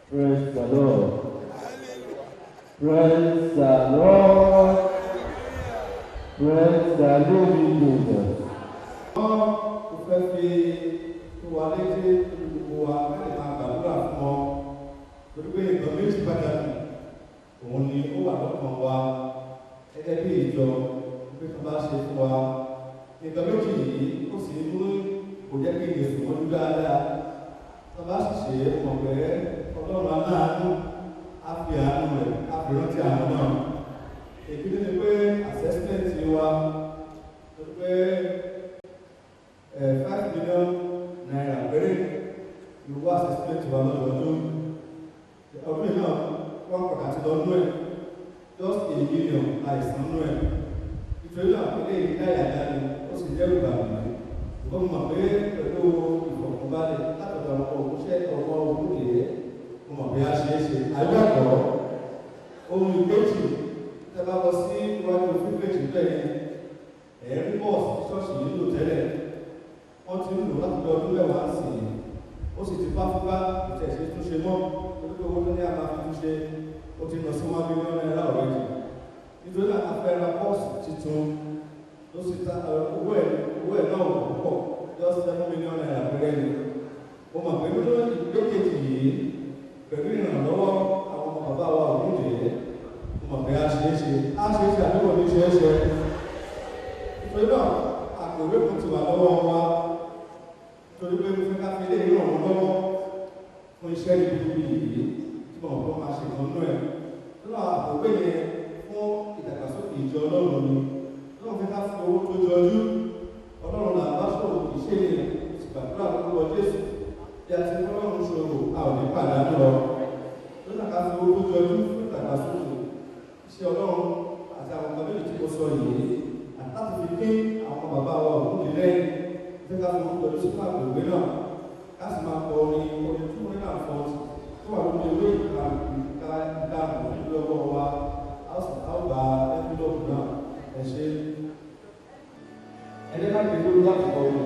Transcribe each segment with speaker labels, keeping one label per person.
Speaker 1: Praise the Lord. Praise the Lord. Praise the living Jesus.
Speaker 2: Ó fẹ́ fi tó wa létí gbogbo wa láti máa gbàdúrà fún ọ. Torí pé nǹkan méjì pàtàkì òun ni ó wà lọ́kàn wa gẹ́gẹ́ bí ìjọ pé tó bá ṣe fún wa. Nǹkan méjì yìí ó sì mú kò jẹ́ kí ìgbésí wọn dúdú dáadáa. Tó bá sì ṣe mọ̀ pé Ọlọ́run aláàánú á fi àánú rẹ̀ á fi rántí àánú náà. Èkìtì ni pé assessment wa tó pé 5 million naira péré ló wá assessment wa lọ́dọọdún. Ọdún yìí náà wọ́n pàtàkì àti lọ́dún ẹ̀ just a million àìsàn nú ẹ̀. Ìtòrí náà ilé ìdáyàdá ni ó sì jẹ́ ìgbàgbọ́. Ìgbọ́n mọ̀ pé pẹ̀lú ìfọ̀kànbalẹ̀ látọ̀dọ̀ ọkọ̀ òṣìṣẹ́ ọkọ̀ òkúlé mo mọ̀ bí a ṣe é ṣe. Àjọpọ̀ ohun ìgbésí tẹ́ bá lọ sí iwájú fífèjì bẹ́ẹ̀ ẹ̀rí bọ́ọ̀sì ṣọ́ọ̀ṣì yìí lò tẹ́lẹ̀ wọ́n ti ń lò láti lọ ọdún mẹ́wàá sí i ó sì ti bá fúgbá ìtẹ̀sí tún ṣe mọ́ torí pé owó tó ní àmà fi tún ṣe ó ti lọ sí 1 million naira ọ̀rẹ́dì nítorí náà a fẹ́ ra bọ́ọ̀sì tuntun ló sì ta owó ẹ̀ náà púpọ̀ just 7 million naira péré ni mo mọ̀ pé nínú ìgbékejì yìí pẹ̀lú ìrànlọ́wọ́ àwọn ọmọ bàbá wa òkúndé mo mọ̀ pé a ṣe é ṣe àdúgbò ní ṣe é ṣe nítorí náà àpòwé kan ti wà lọ́wọ́ wa nítorí pé mo fẹ́ ká fi lé ìràn wọn lọ́wọ́ fún iṣẹ́ ìbíbí yìí tí mo mọ̀ pé máa ṣe kan nú ẹ̀ nínú àpòwé yẹn fún ìdàgbàsókè ìjọ Ọlọ́run ni Ọlọ́run fẹ́ ká fi owó tó jọjú Ọlọ́run là bá ṣòro ìṣe yẹn ìgbàdúrà lórúkọ Jésù bí a ti fún Ọlọ́run ṣòro a ò ní pàdánù lọ lọ́nà ká fi owó tó jọjú fún ìdàgbàsókè iṣẹ́ Ọlọ́run àti àwọn ọmọ méjì tí mo sọ yìí àtàkùn fi pín àwọn bàbá wa òkú lẹ́yìn tí ká fi owó pẹ̀lú sínú àgbègbè náà ká sì máa kọ orin 240 tó wà lórí ewé ìdáàbò nílùú ọwọ́ wa a ó gba ẹ́pílọ́ọ̀gù náà ẹ ṣe.
Speaker 1: Ẹni láti dúró láti kọ orin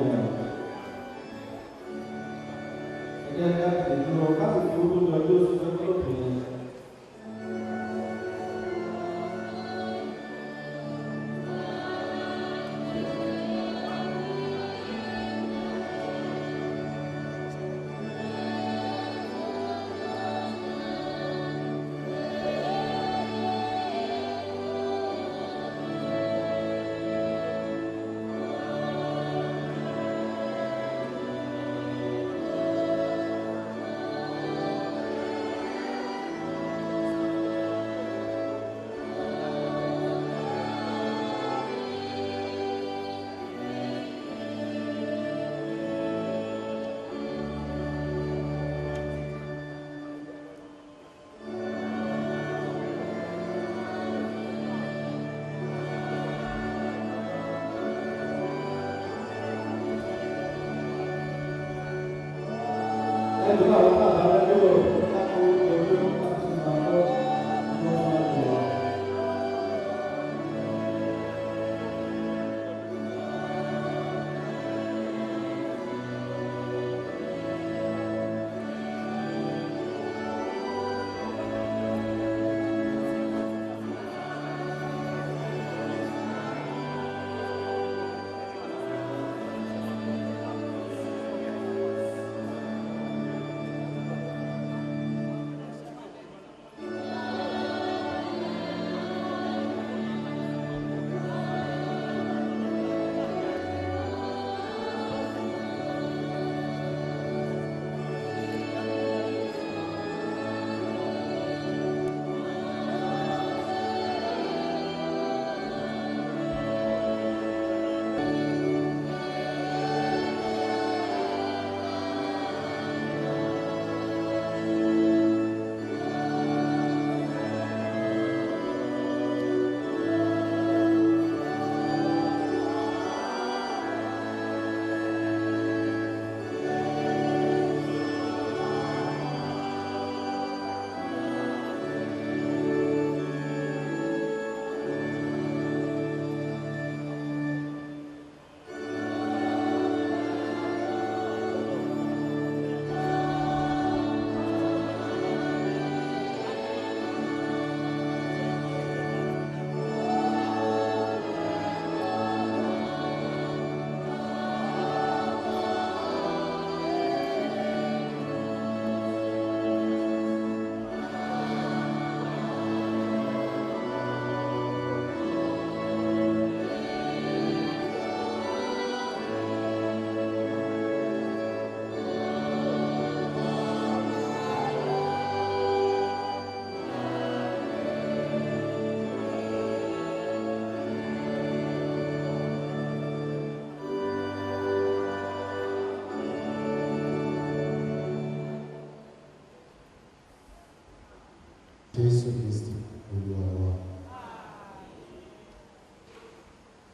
Speaker 3: Jésù Kristi Olúwa wa.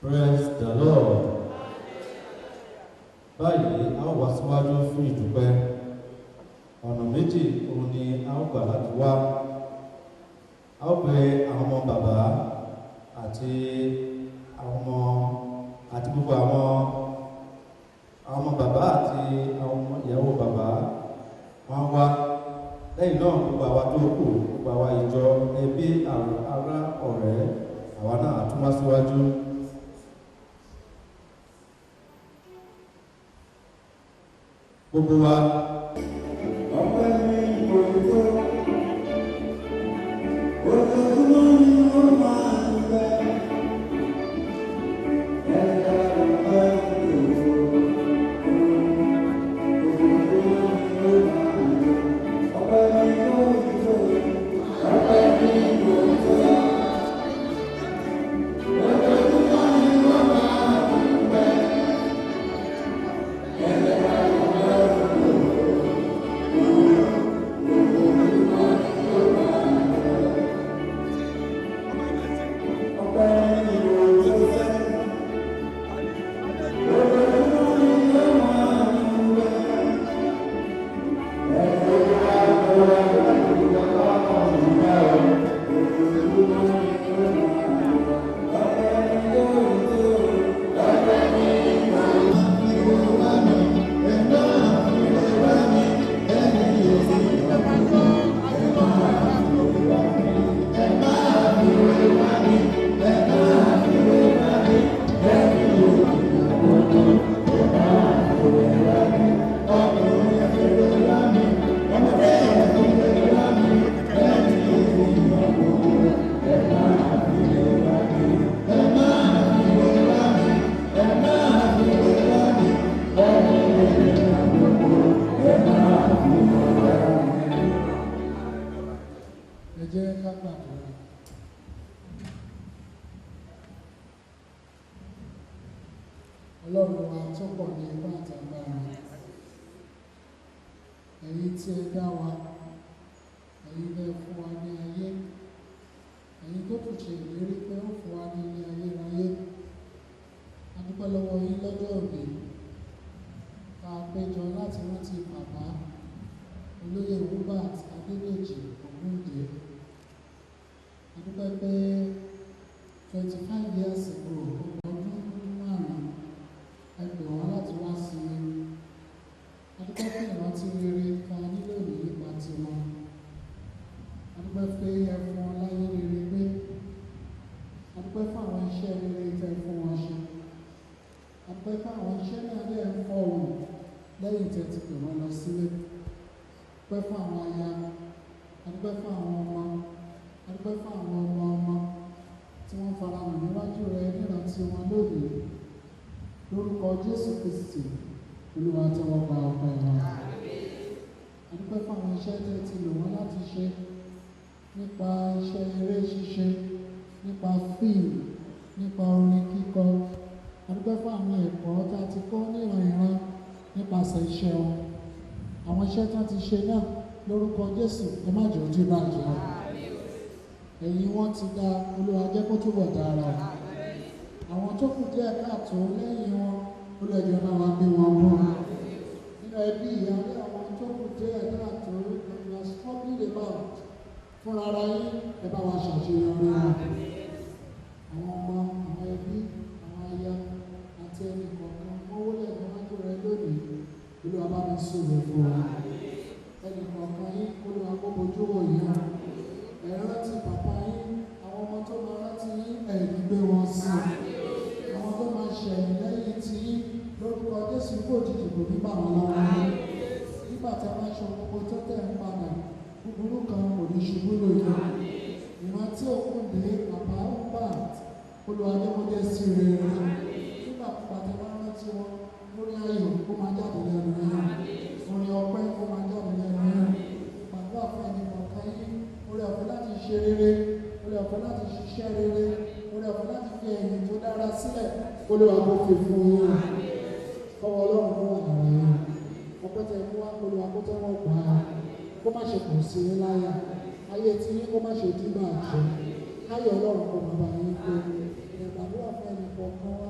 Speaker 3: Praise the Lord. Báyìí a ó wá síwájú fún ìdúpẹ́. Ọ̀nà méjì òun ni a ó gbà láti wá. A ó pe àwọn ọmọ bàbá àti gbogbo àwọn ọmọ bàbá àti àwọn ìyàwó bàbá wọ́n wá. Lẹ́yìn náà gbogbo àwa tó kù, gbogbo àwa ìjọ ẹbí ará ọ̀rẹ́ àwa náà tún wá síwájú. Gbogbo wa.
Speaker 1: Ọpẹ́ ní gbogbo, ojoojúmọ́ ni wọ́n máa ń bẹ. Ẹ̀ka ọpẹ́ ní gbogbo, ojoojúmọ́ ni wọ́n máa ń bẹ. Ọpẹ́ ní gbogbo, ọpẹ́ ní gbogbo, ojoojúmọ́ ni wọ́n máa ń bẹ. Ẹ̀ka
Speaker 4: Ọlọ́run wa tó pọ̀ ní ipá àtàgbára, ẹ̀yin tí ẹ dá wa, ẹ̀yin bẹ́ẹ̀ fún wa ní ayé, ẹ̀yin tó tún ṣe ìlérí pé ó fún wa ní ilé ayérayé. A dúpẹ́ lọ́wọ́ yín lọ́jọ́ òní, tá a péjọ láti rántí bàbá olóyè Hubert Adédèjì Ògúndé. A dúpẹ́ pé 25 years ago, ọdún márùn-ún, ẹ pè wọ́n láti wá sí i. A dúpẹ́ pé ìrántí rere ta nílò nípa tiwọn. A dúpẹ́ pé ẹ fún wọn láyé rere gbé. A dúpẹ́ fún àwọn iṣẹ́ rere tẹ fún wọn ṣe. A dúpẹ́ fún àwọn iṣẹ́ náà dẹ̀ ń fọ́ òun lẹ́yìn tẹ ti pè wọ́n lọ sílé. A dúpẹ́ fún àwọn aya. A dúpẹ́ fún àwọn ọmọ. A dúpẹ́ fún àwọn ọmọ ọmọ tí wọ́n fara hàn níwájú rẹ nírántí wọn lónìí. Lórúkọ Jésù Kristi, Olúwa tẹ́wọ́ gba ọpẹ́ wọn. A dúpẹ́ fún àwọn iṣẹ́ tẹ́ ti lò wọ́n láti ṣe nípa iṣẹ́ eré ṣíṣe, nípa fíìmù, nípa orin kíkọ. A dúpẹ́ fún àwọn ẹ̀kọ́ tá a ti kọ́ níran-ìran nípasẹ̀ iṣẹ́ wọn. Àwọn iṣẹ́ tí wọ́n ti ṣe náà lórúkọ Jésù ẹ má jẹ́ ojú bàjẹ́. Ẹ̀yìn wọn ti dá, Olúwa jẹ́ kó túbọ̀ dára. Àwọn tó kù díẹ̀ káàtó lẹ́yìn wọn, Olúwa jẹ́ máa wá gbé wọn mú. Nínú ẹbí ìyáálé àwọn tó kù díẹ̀ káàtó you are struggling about fúnra ara yín, ẹ bá wa ṣàṣeyọrí wọn. Àwọn ọmọ, àwọn ẹbí, àwọn aya àti ẹnì kọ̀ọ̀kan wọ́n wọlé níwájú rẹ lónìí. Olúwa bá mi súre fún wa. Ẹnì kọ̀ọ̀kan yín, Olúwa kó bojú wò yín. Ẹ rántí bàbá yín, àwọn ọmọ tó máa rántí yín, ẹ̀ẹ́dì gbé wọn sí i. Àwọn tó máa ṣẹ̀yìn lẹ́yìn tí yín, lórúkọ Jésù kò jìjì kò ní bà wọ́n lọ́wọ́ yín. Nígbà tí a máa ṣe gbogbo tó tẹ̀ ń padà, búburú kan kò ní ṣubú lóye. Ìrántí Ògúndé, bàbá Hubert, Olúwa jẹ́ kó jẹ́ sí rere. Nígbà pàtàkì máa rántí wọn, lórí ayọ̀ kó máa jáde lẹ́nu yín. Orin ọpẹ́ kó máa jáde lẹ́nu yín. Gbàdúrà fún ẹnì kọ̀ọ̀kan yín. Oore ọ̀fẹ́ láti ṣe rere, oore ọ̀fẹ́ láti ṣiṣẹ́ rere, oore ọ̀fẹ́ láti fi ẹ̀yìn tó dára sílẹ̀. Olúwa kó fi fún yín. Kọ́wọ́ Ọlọ́run kó wà lára yín. Ọpẹ́ tẹ kó wá, Olúwa kó tẹ́wọ́ gbà á. Kó má ṣe kàn sí yín láyà. Ayé tí yín kó má ṣe dígbà jẹ. Káyọ̀ Ọlọ́run kó bàbá yín pé. Ìgbàdúrà fún ẹnì kọ̀ọ̀kan wá.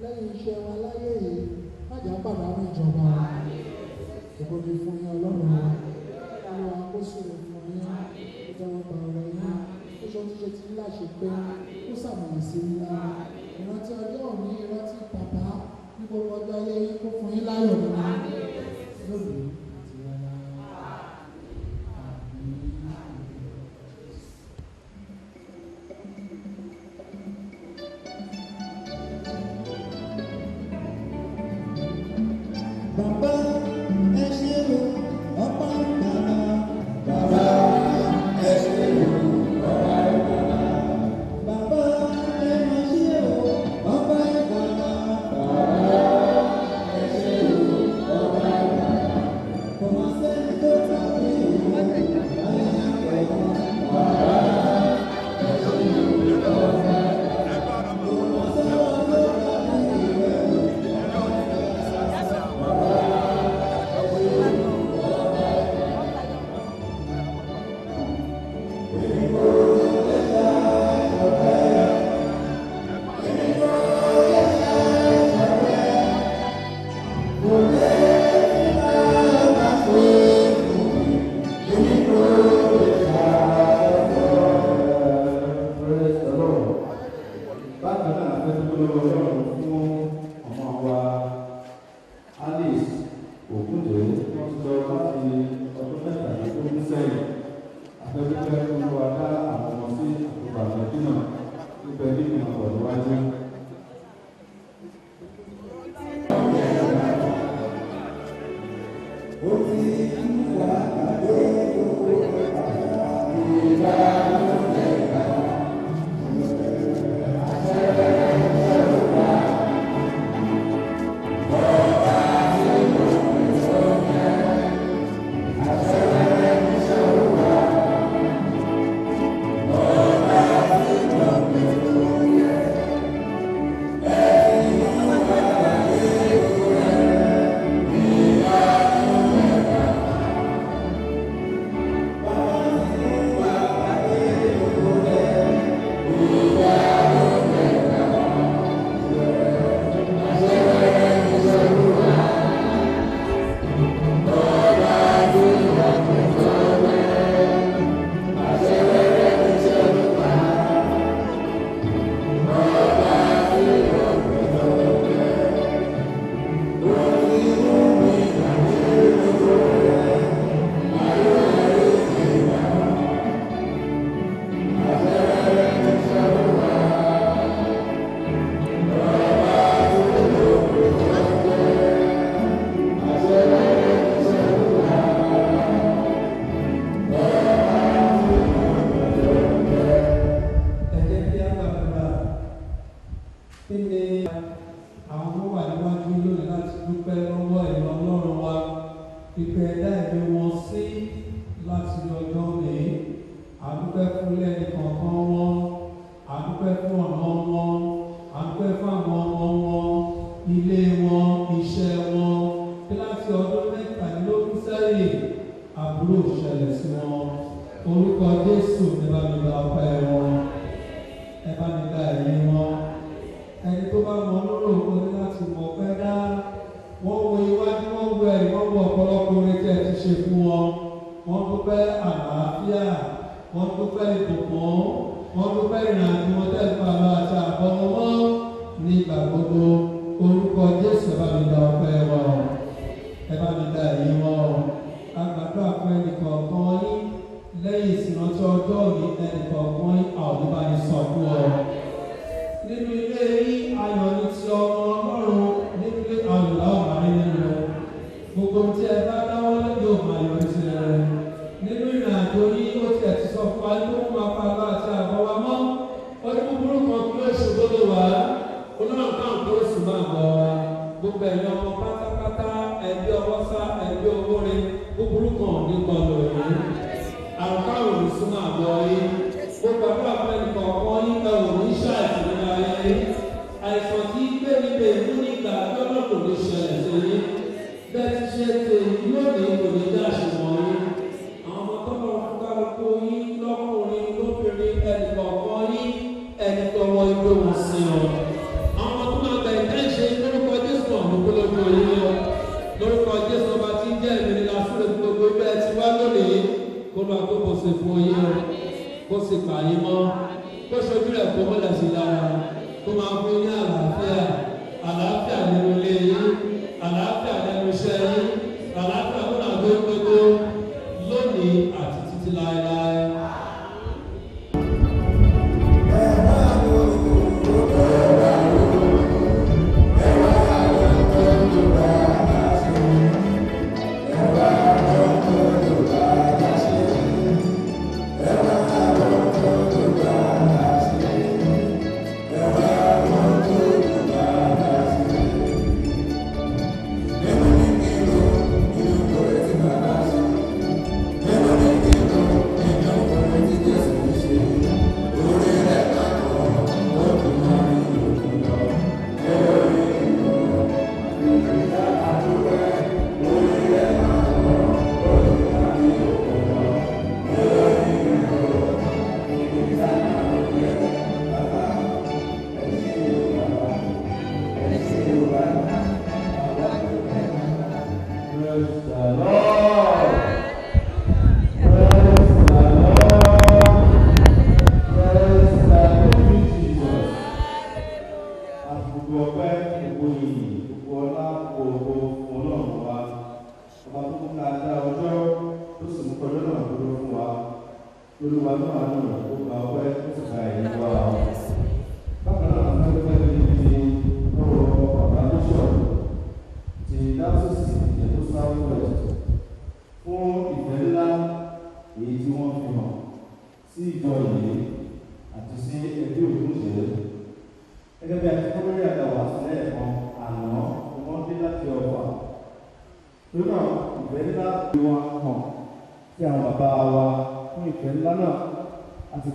Speaker 4: Lẹ́yìn iṣẹ́ wa láyé yìí, má jà pàdánù ìjọba wa. Ìbòdì fún yín Ọlọ́run wa. Olúwa kó súre fún yín. Ìjọba ọ̀rọ̀ yín. Ó ṣe ojúṣe tí ńlá ṣe pé ó sàmìlì sí ńlá. Ìrántí ọjọ́ òní, ìrántí bàbá ní gbogbo ọjọ́ ayé yín kó fún yín láyọ̀ nínú lónìí àti rárá.
Speaker 1: Bàbá ẹ ṣé o, ọba ìgbàlà. Bàbá ẹ ṣé o, ọba ìgbàlà. Bàbá ẹ máa ṣé o, ọba ìgbàlà. Bàbá ẹ ṣé o, ọba ìgbàlà. Kò má sẹ́ni tó tàbí ìlú ayé àpẹẹrẹ. Bàbá ẹ ṣé o, ọba ìgbàlà. Kò má sẹ́ni tó tàbí ìlú ayé àpẹẹrẹ.
Speaker 3: Bákan náà, a fẹ́ dúpẹ́ lọ́wọ́ Ọlọ́run fún ọmọ wa Alice Ògúndé wọ́n ti lọ láti ọdún mẹ́tàlélógún sẹ́yìn. A fẹ́ dúpẹ́ Olúwa dá àwọn ọmọ sí àkókò àjọ̀dí náà níbẹ̀ nínú ọ̀pọ̀ níwájú.
Speaker 1: Ó ti ń wá àdó gbogbo ìgbà ló lè gbà.
Speaker 5: àjò wọn tẹ́lifà lọ àti àbọ̀ wọn ní ìgbà gbogbo orúkọ Jésù ẹ bá mi dá ọpẹ́ wọn ẹ bá mi dá èyí wọn agbàdo àpò ẹnìkọ̀ọ̀kan yín lẹ́yìn ìsìnrántí ọjọ́ òní ẹnìkọ̀ọ̀kan yín àwọn oníbà ní sọ fún ọ. Nínú ilé yín ayọ̀ ní ti ọmọ Ọlọ́run nínú ilé ayọ̀ láwọn máa rí nínú rẹ̀ gbogbo tí ẹ bá dáwọ́ lẹ́yìn ò máa yọrí sí rẹ̀ nínú ìrìn àjò yín ó tiẹ̀ ti sọ fún wa tó ń máa pa lọ àti àbọ̀ wa mọ́ ọdún búburú kan kí ó ṣògbódò wá olóòrùn kan kí ó sì máa bọ̀ wá gbogbo ẹ̀yin ọmọ pátápátá ẹbí ọwọ́ sá ẹbí owó rẹ búburú kan nípa ọ̀dọ̀ yìí àrùkárò ní súnmọ́ àbọ̀ yìí gbogbo àbúrò àpẹẹrẹ kọ̀ọ̀kan yín ẹ ò ní ṣàìsàn nínú ayé àìsàn tí gbé níbẹ̀ ìlú nígbà lọ́dọ̀ kò ní ṣẹlẹ̀ sí yín bẹ́ẹ̀ ti ṣe tè lónìí kò ní dá àṣùwọ̀n yín àwọn ọmọ tó lọ fún kálukú yín lọ́kùnrin lóbìnrin ẹnì kọ̀ọ̀kan yín ẹnì tọwọ́ igbó wọn sí ọ. àwọn ọmọ tó máa bẹ̀rẹ̀ ká ìṣe lórúkọ Jésù ọ̀hún kó lójú yín lọ lórúkọ Jésù ọba tí ń jẹ́ ìrìn lásìkò gbogbo ibẹ̀ ẹ ti wá lónìí kó lọ kó kó ṣe fún yín o kó sì pa yín mọ́ kó ṣojú rẹ̀ kó mọ́lẹ̀ sí lára kó máa fún yín àlàáfíà nínú ilé yín àlàáfíà nínú iṣẹ́ yín àlàáfíà tó náà gbogbo lónìí àti títí láéláé.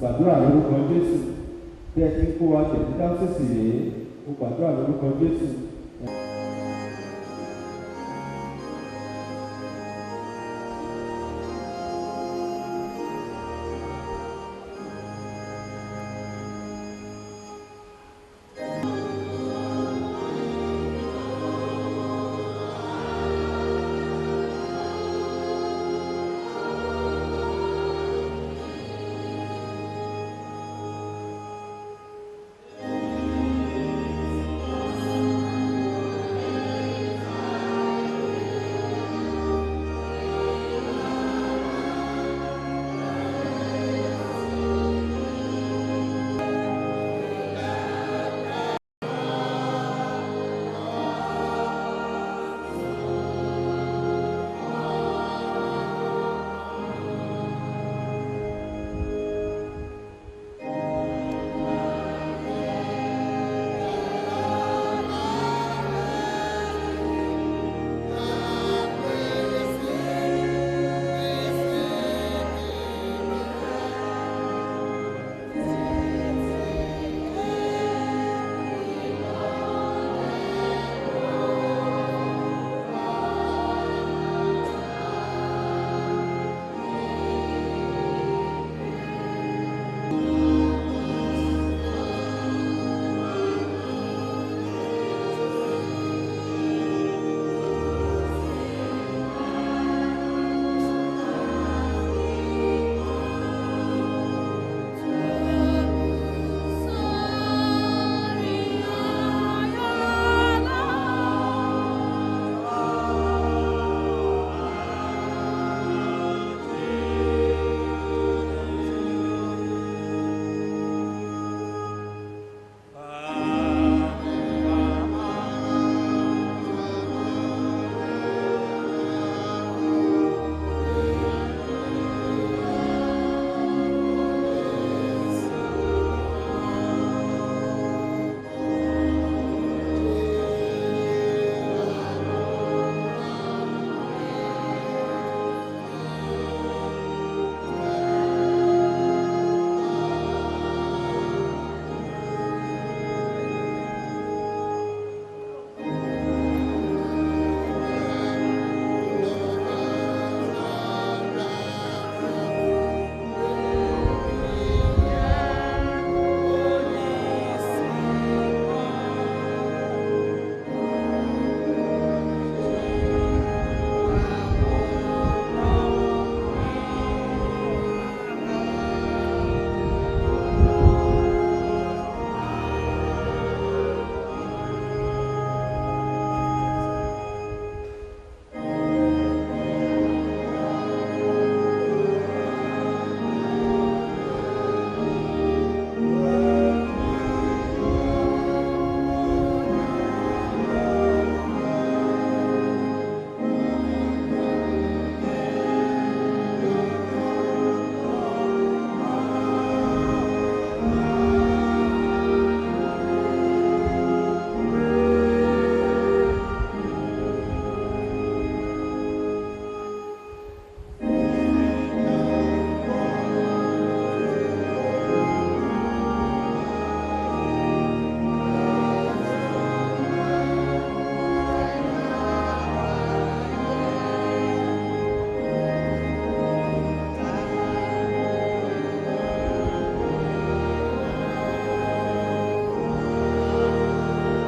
Speaker 6: Gbàdúrà lórúkọ Jésù bí ẹ ti ń kó wa tẹ̀sí dáńsẹ̀sì rèé o gbàdúrà lórúkọ Jésù